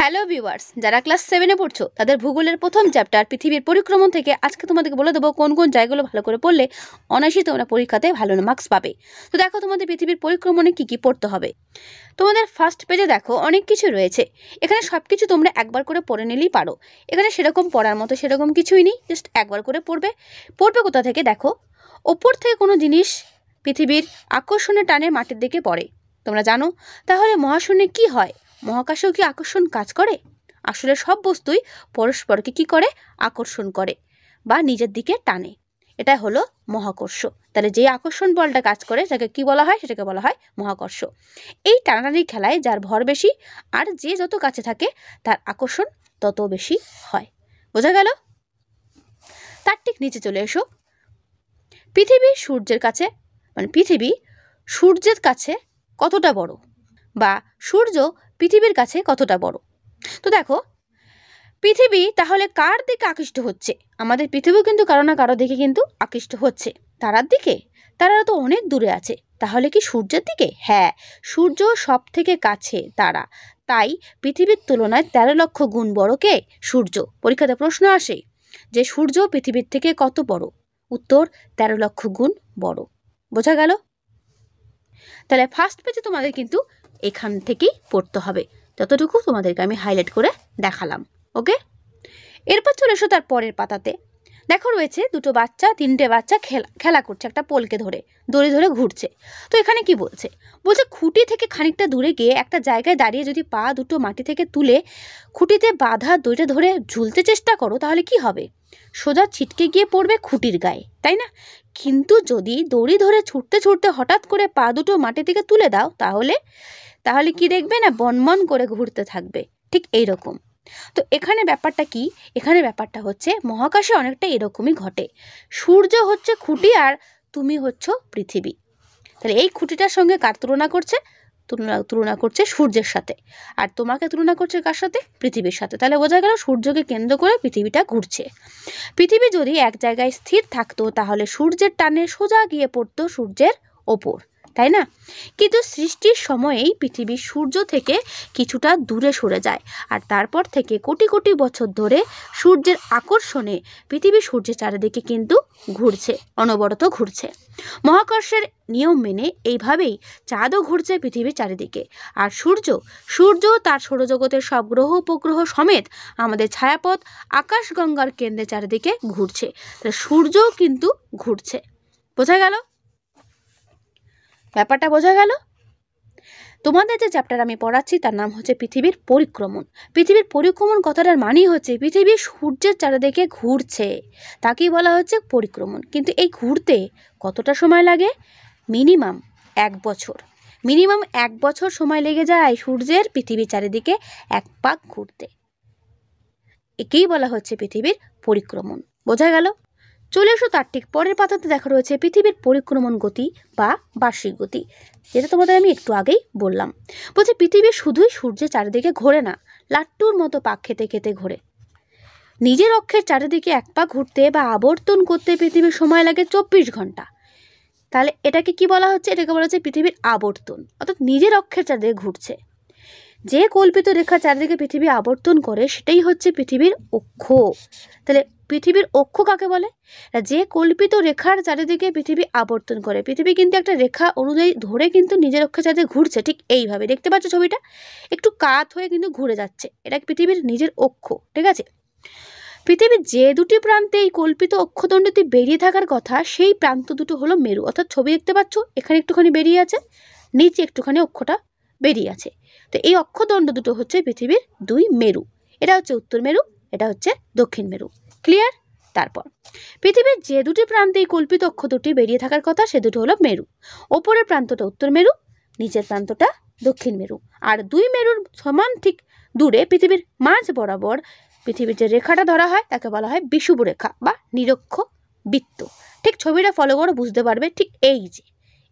Hello viewers, যারা class 7-এ পড়ছো তাদের ভূগোলের প্রথম চ্যাপ্টার পৃথিবীর পরিক্রমণ থেকে আজকে তোমাদেরকে বলে দেবো কোন কোন জায়গাগুলো ভালো করে পড়লে অনায়াসেই তোমরা পরীক্ষাতে ভালো মার্কস পাবে। তো দেখো তোমাদের পৃথিবীর পরিক্রমণে কি কি পড়তে হবে। তোমাদের ফার্স্ট পেজে দেখো অনেক কিছু রয়েছে। এখানে সব কিছু তোমরা একবার করে পড়ে নিলেই পারো। এখানে সেরকম পড়ার মতো সেরকম কিছুই নেই, জাস্ট একবার করে পড়বে কোথা থেকে দেখো, ওপর থেকে কোনো জিনিস পৃথিবীর আকর্ষণের টানে মাটির দিকে পড়ে। তোমরা জানো, তাহলে মহাশূন্যে কি হয়? মহাকাশেও কি আকর্ষণ কাজ করে? আসলে সব বস্তুই পরস্পরকে কি করে? আকর্ষণ করে বা নিজের দিকে টানে। এটা হলো মহাকর্ষ। তাহলে যে আকর্ষণ বলটা কাজ করে যাকে কি বলা হয়? সেটাকে বলা হয় মহাকর্ষ। এই টানাটানির খেলায় যার ভর বেশি আর যে যত কাছে থাকে তার আকর্ষণ তত বেশি হয়। বোঝা গেল? তার ঠিক নিচে চলে এসো। পৃথিবী সূর্যের কাছে পৃথিবী সূর্যের কাছে কতটা বড়, বা সূর্য পৃথিবীর কাছে কতটা বড়? তো দেখো, পৃথিবী তাহলে কার দিকে আকৃষ্ট হচ্ছে? আমাদের পৃথিবীও কিন্তু কারো না কারো দিকে কিন্তু আকৃষ্ট হচ্ছে। তারার দিকে? তারা তো অনেক দূরে আছে। তাহলে কি সূর্যের দিকে? হ্যাঁ, সূর্য সব থেকে কাছে তারা। তাই পৃথিবীর তুলনায় 13 লক্ষ গুণ বড় কে? সূর্য। পরীক্ষাতে প্রশ্ন আসে যে সূর্য পৃথিবীর থেকে কত বড়? উত্তর 13 লক্ষ গুণ বড়। বোঝা গেল? তাহলে ফার্স্ট পেজে তোমাদের কিন্তু এখান থেকেই পড়তে হবে, যতটুকু তোমাদেরকে আমি হাইলাইট করে দেখালাম। ওকে, এরপর চলে এসো তার পরের পাতাতে। দেখো রয়েছে তিনটে বাচ্চা খেলা করছে একটা পোলকে ধরে, দড়ি ধরে ঘুরছে। তো এখানে কি বলছে? খুঁটি থেকে খানিকটা দূরে গিয়ে একটা জায়গায় দাঁড়িয়ে যদি পা দুটো মাটি থেকে তুলে খুঁটিতে বাঁধা দড়িটা ধরে ঝুলতে চেষ্টা করো, তাহলে কি হবে? সোজা ছিটকে গিয়ে পড়বে খুঁটির গায়ে, তাই না? কিন্তু যদি দড়ি ধরে ছুটতে ছুটতে হঠাৎ করে পা দুটো মাটি থেকে তুলে দাও, তাহলে কি দেখবে না বনবন করে ঘুরতে থাকবে, ঠিক এইরকম। তো এখানে ব্যাপারটা কি? এখানে ব্যাপারটা হচ্ছে মহাকাশে অনেকটা এরকমই ঘটে। সূর্য হচ্ছে খুঁটি আর তুমি হচ্ছ পৃথিবী। তাহলে এই খুঁটিটার সঙ্গে কার তুলনা করছে? তুলনা করছে সূর্যের সাথে। আর তোমাকে তুলনা করছে কার সাথে? পৃথিবীর সাথে। তাহলে বোঝা গেল সূর্যকে কেন্দ্র করে পৃথিবীটা ঘুরছে। পৃথিবী যদি এক জায়গায় স্থির থাকতো তাহলে সূর্যের টানে সোজা গিয়ে পড়তো সূর্যের ওপর, তাই না? কিন্তু সৃষ্টির সময়েই পৃথিবী সূর্য থেকে কিছুটা দূরে সরে যায়, আর তারপর থেকে কোটি কোটি বছর ধরে সূর্যের আকর্ষণে পৃথিবী সূর্যের চারিদিকে কিন্তু ঘুরছে, অনবরত ঘুরছে। মহাকর্ষের নিয়ম মেনে এইভাবেই চাঁদও ঘুরছে পৃথিবীর চারিদিকে। আর সূর্য তার সৌরজগতের সব গ্রহ উপগ্রহ সমেত আমাদের ছায়াপথ আকাশগঙ্গার কেন্দ্রের চারিদিকে ঘুরছে। তাহলে সূর্যও কিন্তু ঘুরছে। বোঝা গেল? ব্যাপারটা বোঝা গেল? তোমাদের যে চ্যাপ্টার আমি পড়াচ্ছি তার নাম হচ্ছে পৃথিবীর পরিক্রমণ। পৃথিবীর পরিক্রমণ কথাটার মানেই হচ্ছে পৃথিবী সূর্যের চারিদিকে ঘুরছে, তাকেই বলা হচ্ছে পরিক্রমণ। কিন্তু এই ঘুরতে কতটা সময় লাগে? মিনিমাম 1 বছর। মিনিমাম 1 বছর সময় লেগে যায় সূর্যের পৃথিবীর চারিদিকে এক পাক ঘুরতে। একেই বলা হচ্ছে পৃথিবীর পরিক্রমণ। বোঝা গেল? চলে এসো তার ঠিক পরের পাতাতে দেখা রয়েছে পৃথিবীর পরিক্রমণ গতি বা বার্ষিক গতি, যেটা তোমাদের আমি একটু আগেই বললাম। পৃথিবী শুধুই সূর্যের চারিদিকে ঘোরে না, লাট্টুর মতো পাক খেতে খেতে ঘোরে। নিজের অক্ষের চারিদিকে এক পাক ঘুরতে বা আবর্তন করতে পৃথিবীর সময় লাগে 24 ঘন্টা। তাহলে এটাকে কি বলা হচ্ছে? এটাকে বলা হচ্ছে পৃথিবীর আবর্তন, অর্থাৎ নিজের অক্ষের চারিদিকে ঘুরছে। যে কল্পিত রেখা চারিদিকে পৃথিবী আবর্তন করে সেটাই হচ্ছে পৃথিবীর অক্ষ। তাহলে পৃথিবীর অক্ষ কাকে বলে? যে কল্পিত রেখার চারিদিকে পৃথিবী আবর্তন করে। পৃথিবী কিন্তু একটা রেখা অনুযায়ী ধরে কিন্তু নিজের অক্ষের চারিদিকে ঘুরছে, ঠিক এইভাবে। দেখতে পাচ্ছ ছবিটা? একটু কাত হয়ে কিন্তু ঘুরে যাচ্ছে, এটা পৃথিবীর নিজের অক্ষ, ঠিক আছে? পৃথিবীর যে দুটি প্রান্তে এই কল্পিত অক্ষদণ্ডটি বেরিয়ে থাকার কথা, সেই প্রান্ত দুটো হলো মেরু। অর্থাৎ ছবি দেখতে পাচ্ছ, এখানে একটুখানি বেরিয়ে আছে, নিচে একটুখানি অক্ষটা বেরিয়ে আছে। তো এই অক্ষদণ্ড দুটো হচ্ছে পৃথিবীর 2 মেরু। এটা হচ্ছে উত্তর মেরু, এটা হচ্ছে দক্ষিণ মেরু। ক্লিয়ার? তারপর পৃথিবীর যে দুটি প্রান্তে এই কল্পিত অক্ষ দুটি বেরিয়ে থাকার কথা সে দুটো হলো মেরু। ওপরের প্রান্তটা উত্তর মেরু, নিচের প্রান্তটা দক্ষিণ মেরু। আর 2 মেরুর সমান ঠিক দূরে পৃথিবীর মাঝ বরাবর পৃথিবীর যে রেখাটা ধরা হয় তাকে বলা হয় বিষুব রেখা বা নিরক্ষ বৃত্ত। ঠিক ছবিটা ফলো করে বুঝতে পারবে। ঠিক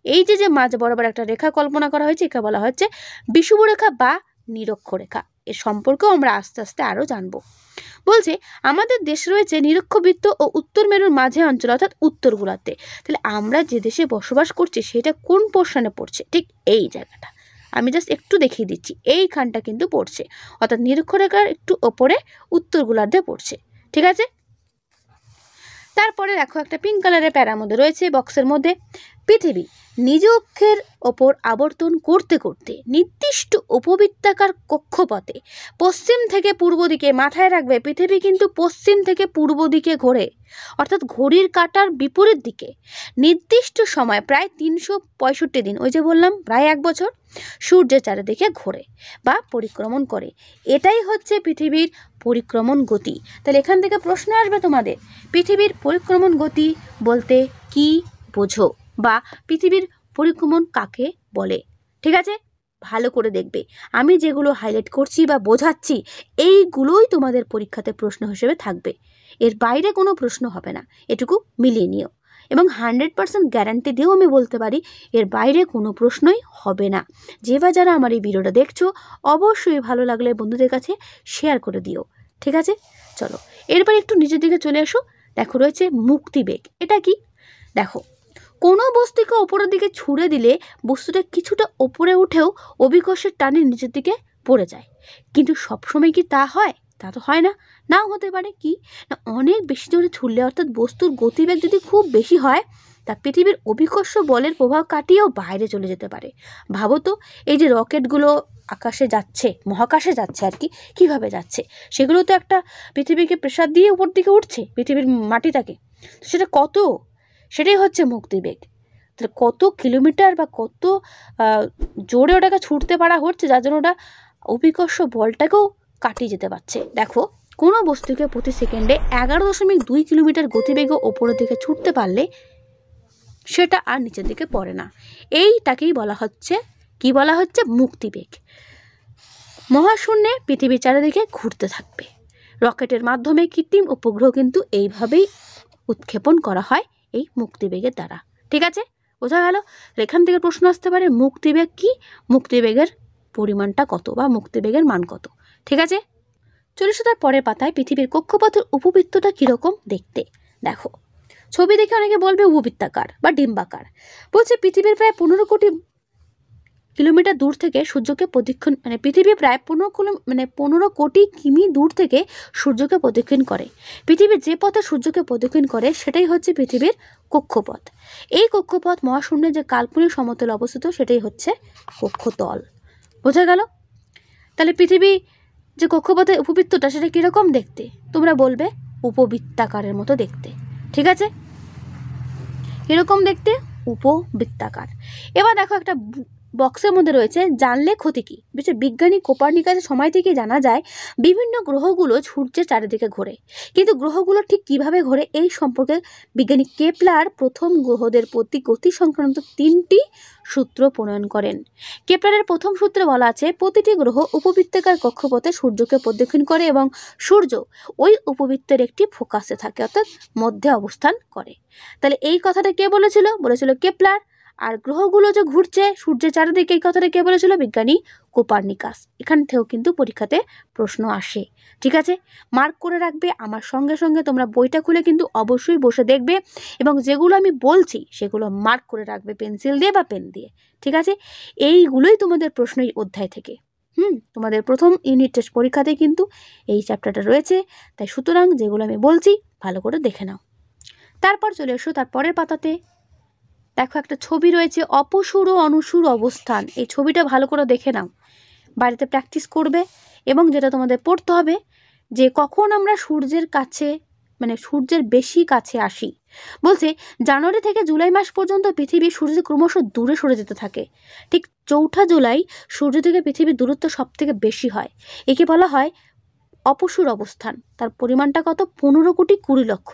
এই যে মাঝ বরাবর একটা রেখা কল্পনা করা হয়েছে, একে বলা হচ্ছে বিষুব রেখা বা নিরক্ষ রেখা। এর সম্পর্কেও আমরা আস্তে আস্তে আরও জানবো। বলছে আমাদের দেশ রয়েছে নিরক্ষবৃত্ত ও উত্তর মেরুর মাঝে অঞ্চল, অর্থাৎ উত্তর গোলার্ধে। তাহলে আমরা যে দেশে বসবাস করছি সেটা কোন পোর্শনে পড়ছে? ঠিক এই জায়গাটা। আমি জাস্ট একটু দেখিয়ে দিচ্ছি, এইখানটা কিন্তু পড়ছে, অর্থাৎ নিরক্ষরেখার একটু ওপরে উত্তর গোলার্ধে পড়ছে। ঠিক আছে, তারপরে দেখো একটা পিঙ্ক কালারের প্যারার মধ্যে রয়েছে বক্সের মধ্যে, পৃথিবী নিজ অক্ষের ওপর আবর্তন করতে করতে নির্দিষ্ট উপবৃত্তাকার কক্ষপথে পশ্চিম থেকে পূর্ব দিকে, মাথায় রাখবে পৃথিবী কিন্তু পশ্চিম থেকে পূর্ব দিকে ঘোরে, অর্থাৎ ঘড়ির কাঁটার বিপরীত দিকে নির্দিষ্ট সময় প্রায় 365 দিন, ওই যে বললাম প্রায় 1 বছর, সূর্যের চারিদিকে ঘোরে বা পরিক্রমণ করে। এটাই হচ্ছে পৃথিবীর পরিক্রমণ গতি। তাহলে এখান থেকে প্রশ্ন আসবে তোমাদের, পৃথিবীর পরিক্রমণ গতি বলতে কি বোঝো, বা পৃথিবীর পরিক্রমণ কাকে বলে? ঠিক আছে, ভালো করে দেখবে, আমি যেগুলো হাইলাইট করছি বা বোঝাচ্ছি এইগুলোই তোমাদের পরীক্ষাতে প্রশ্ন হিসেবে থাকবে, এর বাইরে কোনো প্রশ্ন হবে না, এটুকু মিলিয়ে নিও। এবং 100% গ্যারান্টি দিয়েও আমি বলতে পারি এর বাইরে কোনো প্রশ্নই হবে না। যে বা যারা আমার এই ভিডিওটা দেখছো অবশ্যই ভালো লাগলে বন্ধুদের কাছে শেয়ার করে দিও। ঠিক আছে, চলো এরপর একটু নিচের দিকে চলে আসো। দেখো রয়েছে মুক্তিবেগ। এটা কি? দেখো, কোনো বস্তুকে ওপরের দিকে ছুঁড়ে দিলে বস্তুটা কিছুটা ওপরে উঠেও অভিকর্ষের টানে নিচের দিকে পড়ে যায়, কিন্তু সবসময় কি তা হয়? তা তো হয় না, নাও হতে পারে। কি না, অনেক বেশি জোরে ছুড়লে, অর্থাৎ বস্তুর গতিবেগ যদি খুব বেশি হয়, তা পৃথিবীর অভিকর্ষ বলের প্রভাব কাটিয়েও বাইরে চলে যেতে পারে। ভাবো তো, এই যে রকেটগুলো আকাশে যাচ্ছে, মহাকাশে যাচ্ছে আর কি, কীভাবে যাচ্ছে, সেগুলো তো একটা পৃথিবীকে প্রেসার দিয়ে উপর দিকে উঠছে, পৃথিবীর মাটিটাকে, সেটা কত, সেটাই হচ্ছে মুক্তিবেগ। তাহলে কত কিলোমিটার বা কত জোরে ওটাকে ছুটতে পারা হচ্ছে, যার জন্য ওটা অভিকর্ষ বলটাকেও কাটিয়ে যেতে পারছে। দেখো, কোনো বস্তুকে প্রতি সেকেন্ডে 11.2 কিলোমিটার গতিবেগে ওপরের দিকে ছুটতে পারলে সেটা আর নিচের দিকে পড়ে না। এইটাকেই বলা হচ্ছে, কি বলা হচ্ছে? মুক্তিবেগ। মহাশূন্যে পৃথিবীর চারিদিকে ঘুরতে থাকবে। রকেটের মাধ্যমে কৃত্রিম উপগ্রহ কিন্তু এইভাবেই উৎক্ষেপণ করা হয়, এই মুক্তিবেগের দ্বারা। ঠিক আছে, বোঝা গেল? এখান থেকে প্রশ্ন আসতে পারে মুক্তিবেগ কি, মুক্তিবেগের পরিমাণটা কত বা মুক্তিবেগের মান কত। ঠিক আছে, চলে এসো তার পরের পাতায়, পৃথিবীর কক্ষপথের উপবৃত্তটা কীরকম দেখতে। দেখো, ছবি দেখে অনেকে বলবে উপবৃত্তাকার বা ডিম্বাকার। বলছে পৃথিবীর প্রায় 15 কোটি কিলোমিটার দূর থেকে সূর্যকে প্রদক্ষিণ, মানে পৃথিবী প্রায় 15 কোটি কিমি দূর থেকে সূর্যকে প্রদক্ষিণ করে। পৃথিবীর যে পথে সূর্যকে প্রদক্ষিণ করে সেটাই হচ্ছে পৃথিবীর কক্ষপথ। এই কক্ষপথ মহাশূন্যে যে কাল্পনিক সমতলে অবস্থিত সেটাই হচ্ছে কক্ষতল। বোঝা গেল? তাহলে পৃথিবী যে কক্ষপথের উপবৃত্তটা সেটা কীরকম দেখতে? তোমরা বলবে উপবৃত্তাকারের মতো দেখতে। ঠিক আছে, এরকম দেখতে, উপবৃত্তাকার। এবার দেখো, একটা বক্সের মধ্যে রয়েছে জানলে ক্ষতি কি। বিজ্ঞানী কোপার্নিকাসের সময় থেকে জানা যায় বিভিন্ন গ্রহগুলো সূর্যের চারিদিকে ঘোরে, কিন্তু গ্রহগুলো ঠিক কিভাবে ঘোরে এই সম্পর্কে বিজ্ঞানী কেপলার প্রথম গ্রহদের প্রতি গতি সংক্রান্ত 3টি সূত্র প্রণয়ন করেন। কেপলারের প্রথম সূত্রে বলা আছে প্রতিটি গ্রহ উপবৃত্তাকার কক্ষপথে সূর্যকে প্রদক্ষিণ করে এবং সূর্য ওই উপবৃত্তের একটি ফোকাসে থাকে, অর্থাৎ মধ্যে অবস্থান করে। তাহলে এই কথাটা কে বলেছিল? বলেছিল কেপলার। আর গ্রহগুলো যে ঘুরছে সূর্যের চারিদিকে, এই কথাটা কে বলেছিল? বিজ্ঞানী কোপার্নিকাস। এখান থেকেও কিন্তু পরীক্ষাতে প্রশ্ন আসে। ঠিক আছে, মার্ক করে রাখবে। আমার সঙ্গে সঙ্গে তোমরা বইটা খুলে কিন্তু অবশ্যই বসে দেখবে এবং যেগুলো আমি বলছি সেগুলো মার্ক করে রাখবে পেন্সিল দিয়ে বা পেন দিয়ে। ঠিক আছে, এইগুলোই তোমাদের প্রশ্ন এই অধ্যায় থেকে। তোমাদের প্রথম ইউনিট টেস্ট পরীক্ষাতে কিন্তু এই চ্যাপ্টারটা রয়েছে, তাই সুতরাং যেগুলো আমি বলছি ভালো করে দেখে নাও। তারপর চলে এসো তার পরের পাতাতে। দেখো, একটা ছবি রয়েছে অপসূর ও অনুসূর অবস্থান। এই ছবিটা ভালো করে দেখে নাও, বাড়িতে প্র্যাকটিস করবে। এবং যেটা তোমাদের পড়তে হবে যে কখন আমরা সূর্যের কাছে, মানে সূর্যের বেশি কাছে আসি। বলছে জানুয়ারি থেকে জুলাই মাস পর্যন্ত পৃথিবী সূর্য ক্রমশ দূরে সরে যেতে থাকে। ঠিক 4 জুলাই সূর্য থেকে পৃথিবীর দূরত্ব সব থেকে বেশি হয়। একে বলা হয় অপসূর অবস্থান। তার পরিমাণটা কত? 15 কোটি 20 লক্ষ।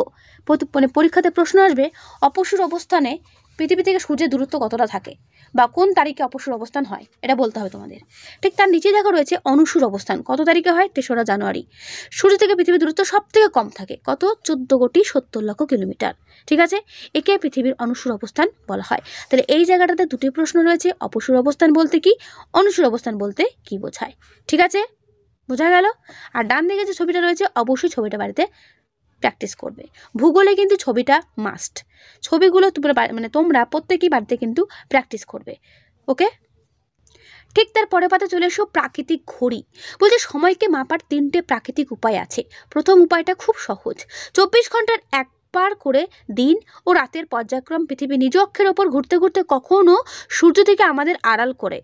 মানে পরীক্ষাতে প্রশ্ন আসবে অপসূর অবস্থানে পৃথিবী থেকে সূর্যের দূরত্ব কতটা থাকে বা কোন তারিখে অপসূর অবস্থান হয়, এটা বলতে হবে তোমাদের। ঠিক তার নিচে দেখা রয়েছে অনুসূর অবস্থান। কত তারিখে হয়? 3রা জানুয়ারি। সূর্য থেকে পৃথিবীর দূরত্ব সব থেকে কম থাকে, কত? 14 কোটি 70 লক্ষ কিলোমিটার। ঠিক আছে, একে পৃথিবীর অনুসূর অবস্থান বলা হয়। তাহলে এই জায়গাটাতে দুটি প্রশ্ন রয়েছে, অপসূর অবস্থান বলতে কি, অনুসূর অবস্থান বলতে কি বোঝায়। ঠিক আছে, বোঝা গেল? আর ডান দিকে যে ছবিটা রয়েছে অবশ্যই ছবিটা বাড়িতে প্র্যাকটিস করবে। ভূগোলে কিন্তু ছবিটা মাস্ট। ছবিগুলো তোমরা প্রত্যেকেই বাড়িতে কিন্তু প্র্যাকটিস করবে। ওকে, ঠিক তার পরে পাতা চলে এসো প্রাকৃতিক ঘড়ি। বলছে সময়কে মাপার 3টে প্রাকৃতিক উপায় আছে। প্রথম উপায়টা খুব সহজ। 24 ঘন্টার একবার করে দিন ও রাতের পর্যায়ক্রম পৃথিবী নিজ অক্ষের ওপর ঘুরতে ঘুরতে কখনো সূর্য থেকে আমাদের আড়াল করে,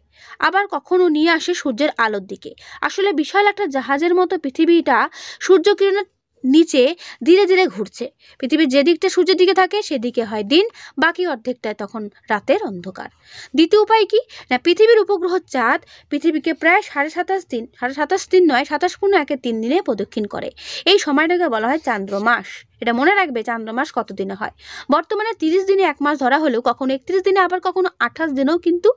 আবার কখনো নিয়ে আসে সূর্যের আলোর দিকে। আসলে বিশাল একটা জাহাজের মতো পৃথিবীটা সূর্যকিরণের নিচে ধীরে ধীরে ঘুরছে। পৃথিবীর যে দিকটা সূর্যের দিকে থাকে সেদিকে হয় দিন, বাকি অর্ধেকটায় তখন রাতের অন্ধকার। দ্বিতীয় উপায় কি না, পৃথিবীর উপগ্রহ চাঁদ পৃথিবীকে প্রায় 27.5 দিন নয় 27.1 দিনে প্রদক্ষিণ করে। এই সময়টাকে বলা হয় চান্দ্রমাস। এটা মনে রাখবে চান্দ্রমাস কত দিনে হয়। বর্তমানে 30 দিনে এক মাস ধরা হলেও কখনো 31 দিনে আবার কখনো 28 দিনেও কিন্তু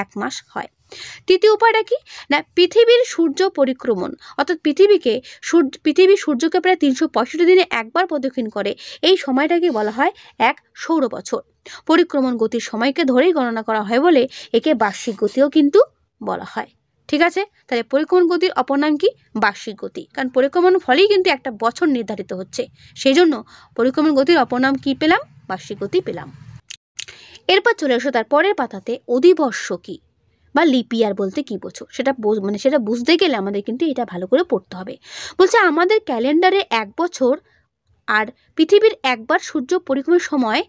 এক মাস হয়। তৃতীয় উপায়টা কি না, পৃথিবীর সূর্য পরিক্রমণ, অর্থাৎ পৃথিবী সূর্যকে প্রায় 365 দিনে একবার প্রদক্ষিণ করে। এই সময়টাকে বলা হয় এক সৌর বছর। পরিক্রমণ গতির সময়কে ধরেই গণনা করা হয় বলে একে বার্ষিক গতিও কিন্তু বলা হয়। ঠিক আছে, তাহলে পরিক্রমণ গতির অপর নাম কি বার্ষিক গতি, কারণ পরিক্রমণ ফলেই কিন্তু একটা বছর নির্ধারিত হচ্ছে, সেই জন্য পরিক্রমণ গতির অপর নাম কি পেলাম, বার্ষিক গতি পেলাম। এরপর চলে এসো তার পরের পাতাতে অধিবর্ষ কি বা লিপ ইয়ার বলতে কি বোঝো সেটা সেটা বুঝতে গেলে আমাদের কিন্তু এটা ভালো করে পড়তে হবে। বলছে আমাদের ক্যালেন্ডারে এক বছর আর পৃথিবীর একবার সূর্য পরিক্রমার সময়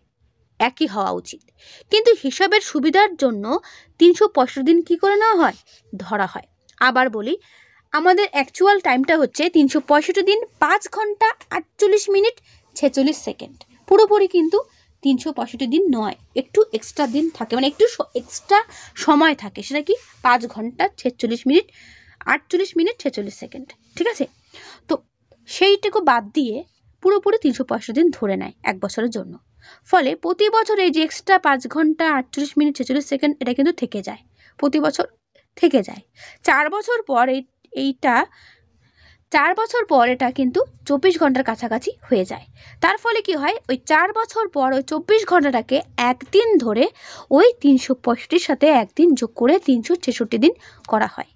একই হওয়া উচিত, কিন্তু হিসাবের সুবিধার জন্য 365 দিন কি করে নেওয়া হয়, ধরা হয়। আবার বলি, আমাদের অ্যাকচুয়াল টাইমটা হচ্ছে 365 দিন 5 ঘন্টা 48 মিনিট 46 সেকেন্ড। পুরোপুরি কিন্তু 365 দিন নয়, একটু এক্সট্রা দিন থাকে, মানে একটু এক্সট্রা সময় থাকে। সেটা কি 5 ঘন্টা 46 মিনিট 48 মিনিট 46 সেকেন্ড। ঠিক আছে, তো সেইটুকু বাদ দিয়ে পুরোপুরি 365 দিন ধরে নেয় এক বছরের জন্য। ফলে প্রতি বছর এই যে এক্সট্রা 5 ঘন্টা 48 মিনিট 46 সেকেন্ড এটা কিন্তু থেকে যায়, প্রতি বছর থেকে যায়। 4 বছর পর এটা কিন্তু 24 ঘন্টার কাছাকাছি হয়ে যায়। তার ফলে কি হয়, ওই 4 বছর পর ওই 24 ঘন্টাটাকে একদিন ধরে ওই 365 সাথে একদিন যোগ করে 366 দিন করা হয়।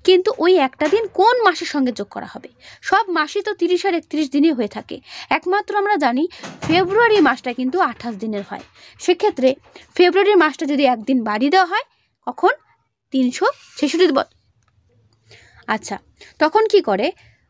কিন্তু ওই একটা দিন কোন মাসের সঙ্গে যোগ করা হবে? সব মাসই তো 30 আর 31 দিনই হয়ে থাকে, একমাত্র আমরা জানি ফেব্রুয়ারি মাসটা কিন্তু 28 দিনের হয়। সেক্ষেত্রে ফেব্রুয়ারি মাসটা যদি একদিন বাড়িয়ে দেওয়া হয় কখন 366, আচ্ছা তখন কি করে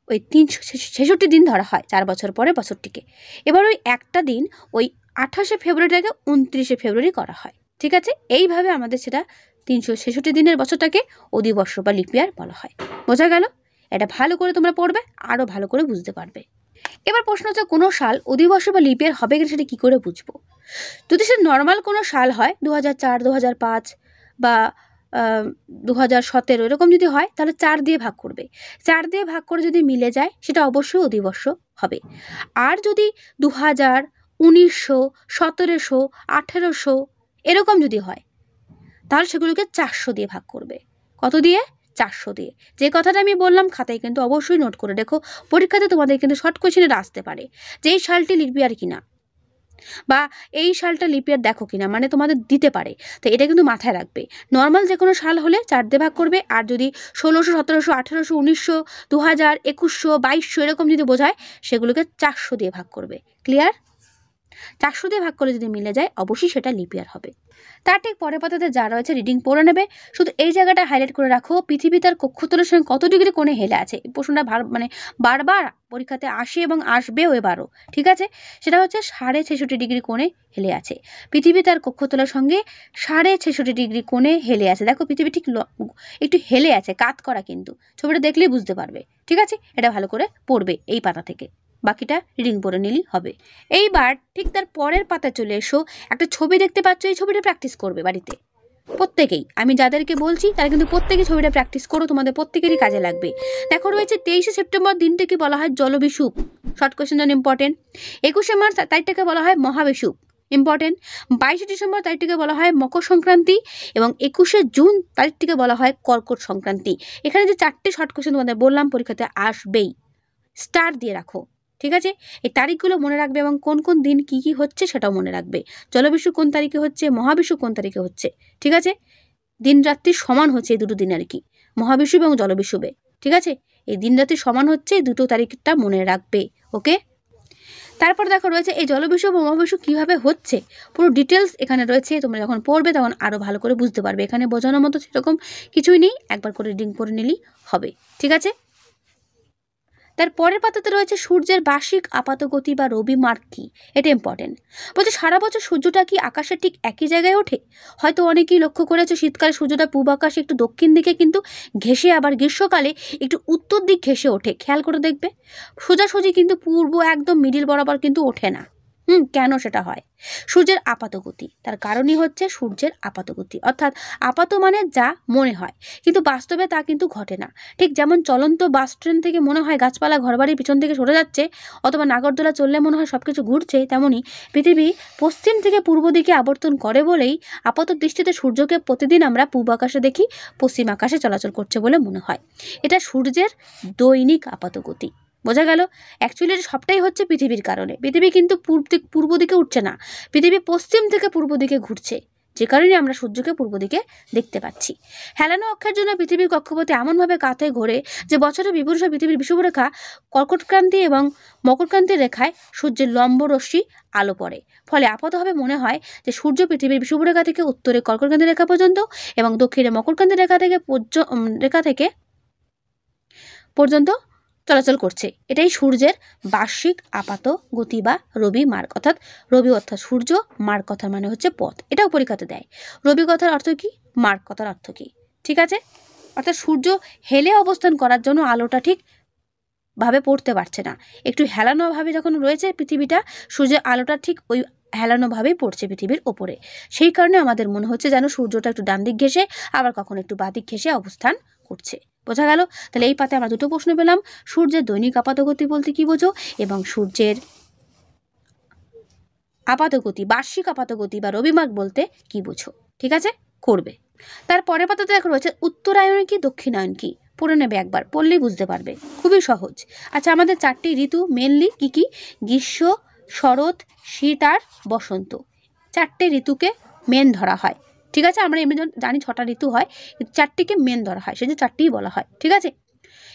ওই 366 দিন ধরা হয় 4 বছর পরে বছরটিকে। এবার ওই একটা দিন ওই 28শে ফেব্রুয়ারিটাকে 29শে ফেব্রুয়ারি করা হয়। ঠিক আছে, এইভাবে আমাদের সেটা 366 দিনের বছরটাকে অধিবর্ষ বা লিপ ইয়ার বলা হয়। বোঝা গেল? এটা ভালো করে তোমরা পড়বে, আরও ভালো করে বুঝতে পারবে। এবার প্রশ্ন হচ্ছে কোনো সাল অধিবর্ষ বা লিপ ইয়ার হবে কিনা সেটা কী করে বুঝবো? যদি সে নর্মাল কোনো সাল হয় 2004, 2005 বা 2017 এরকম যদি হয় তাহলে 4 দিয়ে ভাগ করবে। 4 দিয়ে ভাগ করে যদি মিলে যায় সেটা অবশ্যই অধিবর্ষ হবে। আর যদি 2000, 1900, 1700, 1800 এরকম যদি হয় তাহলে সেগুলোকে 400 দিয়ে ভাগ করবে। কত দিয়ে? 400 দিয়ে। যে কথাটা আমি বললাম খাতায় কিন্তু অবশ্যই নোট করে দেখো, পরীক্ষাতে তোমাদের কিন্তু শর্ট কোয়েশ্চেনে আসতে পারে যে এই সালটি লিপ ইয়ার কিনা বা এই সালটা লিপ ইয়ার দেখো কিনা, মানে তোমাদের দিতে পারে। তো এটা কিন্তু মাথায় রাখবে। নর্মাল যে কোনো সাল হলে 4 দিয়ে ভাগ করবে, আর যদি 1600, 1700, 1800, 1900, 2000, 2100, 2200 এরকম যদি বোঝায় সেগুলোকে 400 দিয়ে ভাগ করবে। ক্লিয়ার? 400 দিয়ে ভাগ করলে যদি মিলে যায় অবশ্যই সেটা লিপ ইয়ার হবে। তার ঠিক পরের পাতাতে যা রয়েছে রিডিং পড়ে নেবে। শুধু এই জায়গাটা হাইলাইট করে রাখো, পৃথিবী তার কক্ষতলের সঙ্গে কত ডিগ্রি কোণে হেলে আছে। এই প্রশ্নটা বারবার পরীক্ষাতে আসে এবং আসবেও এবারও। ঠিক আছে, সেটা হচ্ছে 66.5 ডিগ্রি কোণে হেলে আছে। পৃথিবী তার কক্ষতলের সঙ্গে 66.5 ডিগ্রি কোণে হেলে আছে। দেখো পৃথিবী ঠিক একটু হেলে আছে, কাত করা, কিন্তু ছবিটা দেখলেই বুঝতে পারবে। ঠিক আছে, এটা ভালো করে পড়বে এই পাতা থেকে, বাকিটা রিডিং পড়ে নিলেই হবে। এইবার ঠিক তার পরের পাতায় চলে এসো। একটা ছবি দেখতে পাচ্ছ, এই ছবিটা প্র্যাকটিস করবে বাড়িতে প্রত্যেকেই। আমি যাদেরকে বলছি তারা কিন্তু প্রত্যেকেই ছবিটা প্র্যাকটিস করো, তোমাদের প্রত্যেকেরই কাজে লাগবে। দেখো রয়েছে 23শে সেপ্টেম্বর দিনটাকে বলা হয় জলবিষুব, শর্ট কোয়েশ্চেন জন্য ইম্পর্টেন্ট। 21শে মার্চ তারিখটাকে বলা হয় মহাবিষুব, ইম্পর্টেন্ট। 22শে ডিসেম্বর তারিখটিকে বলা হয় মকর সংক্রান্তি এবং 21শে জুন তারিখটিকে বলা হয় কর্কট সংক্রান্তি। এখানে যে 4টে শর্ট কোয়েশ্চেন তোমাদের বললাম পরীক্ষাতে আসবেই, স্টার দিয়ে রাখো। ঠিক আছে, এই তারিখগুলো মনে রাখবে এবং কোন কোন দিন কি কি হচ্ছে সেটাও মনে রাখবে। জলবিষু কোন তারিখে হচ্ছে, মহাবিষু কোন তারিখে হচ্ছে। ঠিক আছে, দিন রাত্রি সমান হচ্ছে এই দুটো দিন আর কি, মহাবিষুব এবং জলবিষুবে। ঠিক আছে, এই দিন রাত্রি সমান হচ্ছে, এই দুটো তারিখটা মনে রাখবে। ওকে, তারপর দেখো রয়েছে এই জলবিষুব ও মহাবিষুব কীভাবে হচ্ছে, পুরো ডিটেলস এখানে রয়েছে। তোমরা যখন পড়বে তখন আরও ভালো করে বুঝতে পারবে। এখানে বোঝানোর মতো সেরকম কিছুই নেই, একবার করে রিডিং করে নিলেই হবে। ঠিক আছে, তার পরের পাতাতে রয়েছে সূর্যের বার্ষিক আপাতগতি বা রবি মার্ক কি। এটা ইম্পর্টেন্ট। বলছে সারা বছর সূর্যটা কি আকাশে ঠিক একই জায়গায় ওঠে? হয়তো অনেকেই লক্ষ্য করেছে শীতকালে সূর্যটা পূর্ব আকাশে একটু দক্ষিণ দিকে কিন্তু ঘেঁষে, আবার গ্রীষ্মকালে একটু উত্তর দিক ঘেঁষে ওঠে। খেয়াল করে দেখবে সোজাসুজি কিন্তু পূর্ব একদম মিডিল বরাবর কিন্তু ওঠে না। কেন সেটা হয়? সূর্যের আপাতগতি, তার কারণই হচ্ছে সূর্যের আপাতগতি, অর্থাৎ আপাত মানে যা মনে হয়, কিন্তু বাস্তবে তা কিন্তু ঘটে না। ঠিক যেমন চলন্ত বাস ট্রেন থেকে মনে হয় গাছপালা ঘরবাড়ির পিছন থেকে সরে যাচ্ছে, অথবা নাগরদোলা চললে মনে হয় সবকিছু ঘুরছে, তেমনি পৃথিবী পশ্চিম থেকে পূর্ব দিকে আবর্তন করে বলেই আপাত দৃষ্টিতে সূর্যকে প্রতিদিন আমরা পূর্ব আকাশে দেখি, পশ্চিম আকাশে চলাচল করছে বলে মনে হয়। এটা সূর্যের দৈনিক আপাতগতি। বোঝা গেল? অ্যাকচুয়ালি সবটাই হচ্ছে পৃথিবীর কারণে। পৃথিবী কিন্তু পূর্ব দিকে উঠছে না, পৃথিবী পশ্চিম থেকে পূর্ব দিকে ঘুরছে, যে কারণে আমরা সূর্যকে পূর্ব দিকে দেখতে পাচ্ছি। হেলানো অক্ষের জন্য পৃথিবীর কক্ষপথে এমনভাবে কাঁধে ঘোরে যে বছরে বিভিন্ন পৃথিবীর বিষুবরেখা কর্কটক্রান্তি এবং মকরক্রান্তির রেখায় সূর্যের লম্ব রশ্মি আলো পড়ে। ফলে আপাতভাবে মনে হয় যে সূর্য পৃথিবীর বিষুবরেখা থেকে উত্তরে কর্কটক্রান্তি রেখা পর্যন্ত এবং দক্ষিণে মকরক্রান্তি রেখা থেকে পর্যন্ত চলাচল করছে। এটাই সূর্যের বার্ষিক আপাত গতি বা রবি মার্গ। অর্থাৎ রবি অর্থাৎ সূর্য, মার্গ কথার মানে হচ্ছে পথ। এটাও পরীক্ষাতে দেয়। রবি কথার অর্থ কি, মার্গ কথার অর্থ কি। ঠিক আছে, অর্থাৎ সূর্য হেলে অবস্থান করার জন্য আলোটা ঠিক ভাবে পড়তে পারছে না, একটু হেলানোভাবে যখন রয়েছে পৃথিবীটা, সূর্যের আলোটা ঠিক ওই হেলানোভাবেই পড়ছে পৃথিবীর ওপরে। সেই কারণে আমাদের মনে হচ্ছে যেন সূর্যটা একটু ডান দিক ঘেঁষে, আবার কখনো একটু বাঁ দিক ঘেঁষে অবস্থান করছে। বোঝা গেল? তাহলে এই পাতে আমরা দুটো প্রশ্ন পেলাম, সূর্যের দৈনিক আপাতগতি বলতে কি বোঝো, এবং সূর্যের আপাতগতি, বার্ষিক আপাতগতি বা রবিমার্গ বলতে কি বোঝো। ঠিক আছে, করবে। তারপরে পাতাতে দেখা রয়েছে উত্তরায়ণ কি দক্ষিণায়ন কি। পড়ে নেবে, একবার পড়লেই বুঝতে পারবে, খুবই সহজ। আচ্ছা, আমাদের 4টি ঋতু মেনলি কি কি? গ্রীষ্ম, শরৎ, শীত আর বসন্ত। 4টে ঋতুকে মেন ধরা হয়। ঠিক আছে, আমরা এমনি জানি 6টা ঋতু হয়, কিন্তু 4টিকে মেন ধরা হয়, সেই যে 4টিই বলা হয়। ঠিক আছে,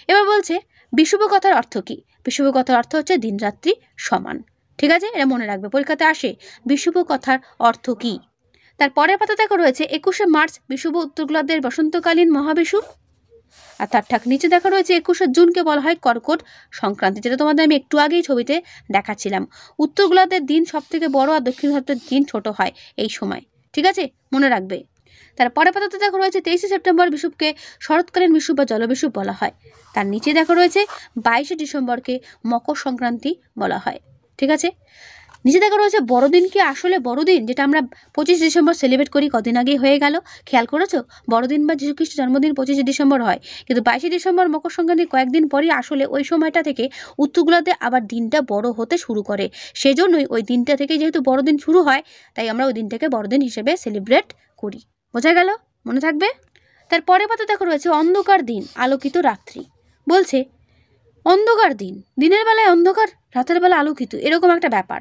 এবার বলছে বিষুব কথার অর্থ কি। বিষুব কথার অর্থ হচ্ছে দিন রাত্রি সমান। ঠিক আছে, এটা মনে রাখবে, পরীক্ষাতে আসে বিষুব কথার অর্থ কি। তার পরের পাতা দেখো রয়েছে 21শে মার্চ বিষুব উত্তর গোলার্ধের বসন্তকালীন মহাবিষুব। আর তার ঠাক নিচে দেখা রয়েছে 21শে জুনকে বলা হয় কর্কট সংক্রান্তি, যেটা তোমাদের আমি একটু আগেই ছবিতে দেখাচ্ছিলাম। উত্তর গোলার্ধের দিন সব থেকে বড় আর দক্ষিণ গোলার্ধের দিন ছোট হয় এই সময়। ঠিক আছে, মনে রাখবে। তার পরের পাতাতে দেখা রয়েছে 23শে সেপ্টেম্বর বিষুবকে শরৎকালীন বিষুব বা জলবিষুব বলা হয়। তার নিচে দেখা রয়েছে 22শে ডিসেম্বরকে মকর সংক্রান্তি বলা হয়। ঠিক আছে, নিচে দেখা রয়েছে বড়দিন কি আসলে বড়দিন, যেটা আমরা 25 ডিসেম্বর সেলিব্রেট করি, কদিন আগেই হয়ে গেল। খেয়াল করেছো? বড়দিন বা যীশুখ্রিস্ট জন্মদিন 25শে ডিসেম্বর হয়, কিন্তু 22শে ডিসেম্বর মকর সংক্রান্তি কয়েকদিন পরই আসলে ওই সময়টা থেকে উত্তর গোলার্ধে আবার দিনটা বড় হতে শুরু করে। সেজন্যই ওই দিনটা থেকে যেহেতু বড়দিন শুরু হয়, তাই আমরা ওই দিনটাকে বড়দিন হিসেবে সেলিব্রেট করি। বোঝা গেল? মনে থাকবে। তার পরের পাতা দেখো রয়েছে অন্ধকার দিন আলোকিত রাত্রি। বলছে অন্ধকার দিন, দিনের বেলায় অন্ধকার, রাতের বেলা আলোকিত, এরকম একটা ব্যাপার।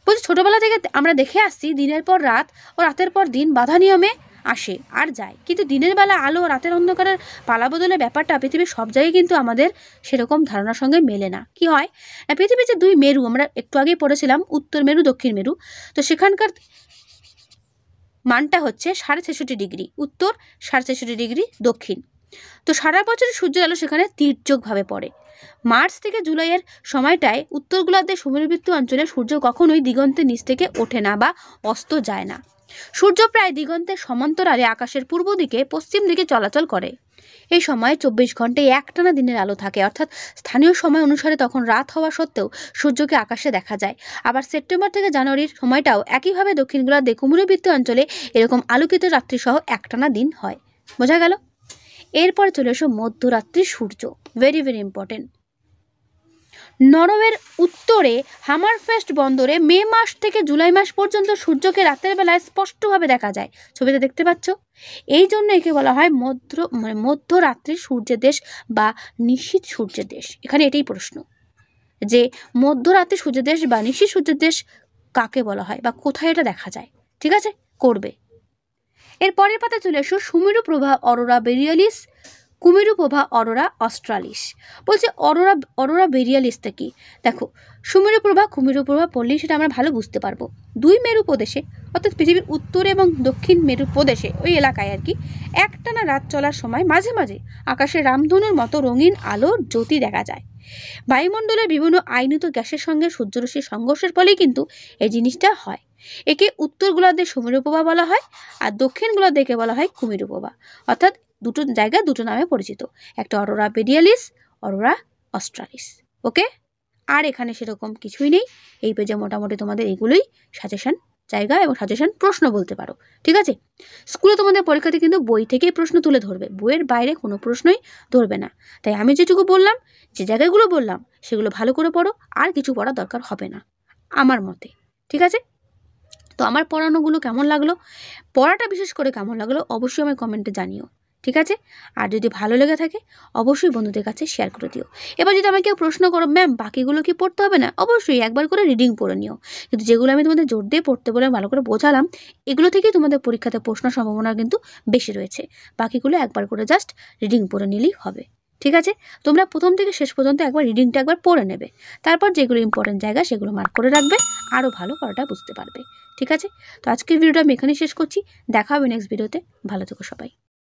বলছি ছোটবেলা থেকে আমরা দেখে আসছি দিনের পর রাত ও রাতের পর দিন বাধা নিয়মে আসে আর যায়, কিন্তু দিনের বেলা আলো, রাতের অন্ধকারের পালা বদলের ব্যাপারটা পৃথিবীর সব জায়গায় কিন্তু আমাদের সেরকম ধারণার সঙ্গে মেলে না। কি হয় না, পৃথিবীর যে 2 মেরু আমরা একটু আগেই পড়েছিলাম, উত্তর মেরু দক্ষিণ মেরু, তো সেখানকার মানটা হচ্ছে 66.5 ডিগ্রি উত্তর, 66.5 ডিগ্রি দক্ষিণ। তো সারা বছর সূর্যের আলো সেখানে তীর্যকভাবে পড়ে। মার্চ থেকে জুলাইয়ের সময়টায় উত্তর গোলার্ধের সমুদ্রবৃত্ত অঞ্চলে সূর্য কখনোই দিগন্তের নিচ থেকে ওঠে না বা অস্ত যায় না। সূর্য প্রায় দিগন্তের সমান্তরালে আকাশের পূর্ব দিকে পশ্চিম দিকে চলাচল করে। এই সময় 24 ঘন্টায় একটানা দিনের আলো থাকে, অর্থাৎ স্থানীয় সময় অনুসারে তখন রাত হওয়া সত্ত্বেও সূর্যকে আকাশে দেখা যায়। আবার সেপ্টেম্বর থেকে জানুয়ারির সময়টাও একইভাবে দক্ষিণ গোলার্ধে কুমুরবৃত্ত অঞ্চলে এরকম আলোকিত রাত্রিসহ একটানা দিন হয়। বোঝা গেল? এরপর চলে এসো মধ্যরাত্রি সূর্য, ভেরি ভেরি ইম্পর্টেন্ট। নরওয়ের উত্তরে হামারফেস্ট বন্দরে মে মাস থেকে জুলাই মাস পর্যন্ত সূর্যকে রাতের বেলায় স্পষ্টভাবে দেখা যায়। ছবিতে দেখতে পাচ্ছ? এই জন্য একে বলা হয় মধ্যরাত্রি সূর্যের দেশ বা নিশীথ সূর্যের দেশ। এখানে এটাই প্রশ্ন যে মধ্যরাত্রি সূর্যের দেশ বা নিশীথ সূর্যের দেশ কাকে বলা হয় বা কোথায় এটা দেখা যায়। ঠিক আছে, করবে। এর পরের পাতা চলে এসো সুমেরু প্রভা অরোরা বোরিয়ালিস কুমেরুপ্রভা অরোরা অস্ট্রালিস। বলছে অরোরা বেরিয়ালিসটা কি? দেখো, সুমেরুপ্রভা কুমেরুপ্রভা পড়লেই সেটা আমরা ভালো বুঝতে পারবো। দুই মেরু প্রদেশে, অর্থাৎ পৃথিবীর উত্তর এবং দক্ষিণ মেরু প্রদেশে, ওই এলাকায় আর কি, একটানা রাত চলার সময় মাঝে মাঝে আকাশে রামধনুর মতো রঙিন আলোর জ্যোতি দেখা যায়। বায়ুমণ্ডলের বিভিন্ন আয়নিত গ্যাসের সঙ্গে সূর্যরশ্মির সংঘর্ষের ফলেই কিন্তু এই জিনিসটা হয়। একে উত্তর গোলার্ধের সুমেরুপ্রভা বলা হয়, আর দক্ষিণ গোলার্ধকে বলা হয় কুমেরুপ্রভা। অর্থাৎ দুটো জায়গা দুটো নামে পরিচিত, একটা অরোরা বেরিয়ালিস, অরোরা অস্ট্রালিস। ওকে, আর এখানে সেরকম কিছুই নেই। এই পেজে মোটামুটি তোমাদের এগুলোই সাজেশন জায়গা এবং সাজেশন প্রশ্ন বলতে পারো। ঠিক আছে, স্কুলে তোমাদের পরীক্ষাতে কিন্তু বই থেকেই প্রশ্ন তুলে ধরবে, বইয়ের বাইরে কোনো প্রশ্নই ধরবে না। তাই আমি যেটুকু বললাম, যে জায়গাগুলো বললাম, সেগুলো ভালো করে পড়ো, আর কিছু পড়ার দরকার হবে না আমার মতে। ঠিক আছে, তো আমার পড়ানোগুলো কেমন লাগলো, পড়াটা বিশেষ করে কেমন লাগলো, অবশ্যই আমায় কমেন্টে জানিও। ঠিক আছে, আর যদি ভালো লেগে থাকে অবশ্যই বন্ধুদের কাছে শেয়ার করে দিও। এবার যদি আমাকে কেউ প্রশ্ন করো, ম্যাম বাকিগুলো কি পড়তে হবে না? অবশ্যই একবার করে রিডিং পড়ে নিও, কিন্তু যেগুলো আমি তোমাদের জোর দিয়ে পড়তে বলে ভালো করে বোঝালাম, এগুলো থেকেই তোমাদের পরীক্ষাতে প্রশ্নের সম্ভাবনা কিন্তু বেশি রয়েছে। বাকিগুলো একবার করে জাস্ট রিডিং পড়ে নিলেই হবে। ঠিক আছে, তোমরা প্রথম থেকে শেষ পর্যন্ত একবার রিডিংটা একবার পড়ে নেবে, তারপর যেগুলো ইম্পর্টেন্ট জায়গা সেগুলো মার্ক করে রাখবে, আরও ভালো পড়াটা বুঝতে পারবে। ঠিক আছে, তো আজকের ভিডিওটা আমি এখানেই শেষ করছি, দেখা হবে নেক্সট ভিডিওতে। ভালো থেকো সবাই।